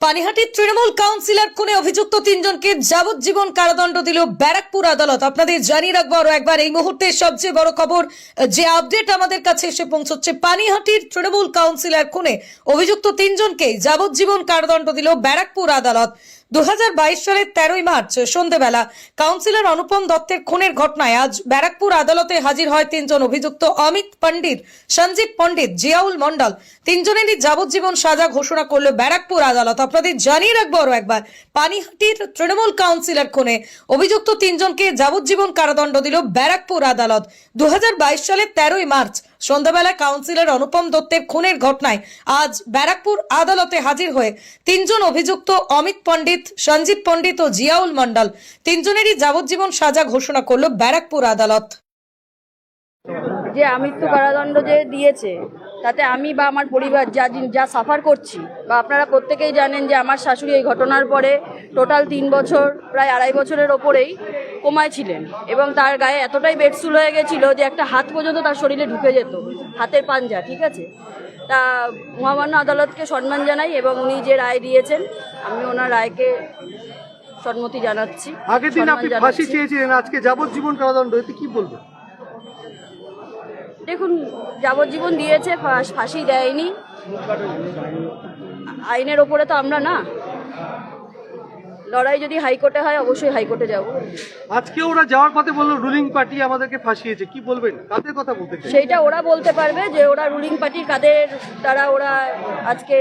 পানিহাটির Trinamool councillor খুনে অভিযুক্ত তিনজনকে যাবজ্জীবন কারাদণ্ড দিল ব্যারাকপুর আদালত। আপনাদের জানিয়ে রাখবো আরো একবার, এই মুহূর্তে সবচেয়ে বড় খবর যে আপডেট আমাদের কাছে এসে পৌঁছচ্ছে, পানিহাটির তৃণমূল কাউন্সিলর খুনে অভিযুক্ত তিনজনকে যাবজ্জীবন কারাদণ্ড দিল ব্যারাকপুর আদালত। 2022 সালের 13ই মার্চ সন্ধ্যেবেলা কাউন্সিলর অনুপম দত্তের খুনের ঘটনায় আজ ব্যারাকপুর আদালতে হাজির হয় তিনজন অভিযুক্ত। অমিত পণ্ডিত, সঞ্জীব পণ্ডিত, জিয়াউল মন্ডল, তিনজনেরই যাবজ্জীবন সাজা ঘোষণা করলো ব্যারাকপুর আদালত। আপনাদের জানিয়ে রাখবো আরো একবার, পানিহাটির তৃণমূল কাউন্সিলর খুনে অভিযুক্ত তিনজনকে যাবজ্জীবন কারাদণ্ড দিল ব্যারাকপুর আদালত। 2022 সালের 13ই মার্চ সন্ধ্যাবেলা কাউন্সিলর অনুপম দত্তের খুনের ঘটনায় আজ ব্যারাকপুর আদালতে হাজির হয়ে তিনজন অভিযুক্ত অমিত পণ্ডিত, সঞ্জীব পণ্ডিত ও জিয়াউল মন্ডল, তিনজনেরই যাবজ্জীবন সাজা ঘোষণা করলো ব্যারাকপুর আদালত। যে আমৃত্যু কারাদণ্ড যে দিয়েছে তাতে আমি বা আমার পরিবার যা সাফার করছি, বা আপনারা প্রত্যেকেই জানেন যে আমার শাশুড়ি এই ঘটনার পরে টোটাল 3 বছর, প্রায় 2.5 বছরের ওপরেই কোমায় ছিলেন এবং তার গায়ে এতটাই বেডসুল হয়ে গেছিল যে একটা হাত পর্যন্ত তার শরীরে ঢুকে যেত, হাতের পাঞ্জা। ঠিক আছে, তা মহামান্য আদালতকে সম্মান জানাই এবং উনি যে রায় দিয়েছেন আমি ওনার রায়কে সম্মতি জানাচ্ছি। আগের দিন আপনি ফাঁসি চেয়েছিলেন, আজকে যাবজ্জীবন কারাদণ্ড, এতে কি বলবেন? দেখুন, যাবজ্জীবন দিয়েছে, ফাঁসি দেয়নি। আইনের ওপরে তো আমরা না, লড়াই যদি হাইকোর্টে হয় অবশ্যই হাইকোর্টে যাব। আজকে ওরা যাওয়ার পথে বললো রুলিং পার্টি আমাদেরকে ফাঁসিয়েছে, কি বলবেন? কাদের কথা বলতে চাই? সেইটা ওরা বলতে পারবে যে ওরা রুলিং পার্টির কাদের দ্বারা ওরা আজকে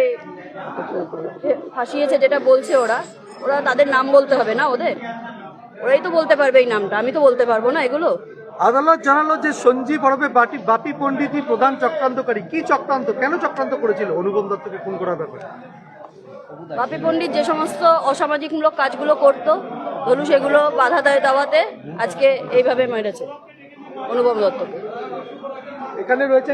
ফাঁসিয়েছে, যেটা বলছে ওরা তাদের নাম বলতে হবে না, ওরাই তো বলতে পারবে এই নামটা, আমি তো বলতে পারবো না এগুলো। আদালত জানালো যে সঞ্জীব ওরফে বাপি পণ্ডিতই প্রধান চক্রান্তকারী। কি চক্রান্ত, কেন চক্রান্ত করেছিল অনুপম দত্তকে খুন করার ব্যাপারে? বাপি পণ্ডিত যে সমস্ত অসামাজিকমূলক কাজগুলো করতো, ধরু সেগুলো বাধা দেওয়াতে আজকে এইভাবে মেরেছে অনুপম দত্তকে। এখানে রয়েছে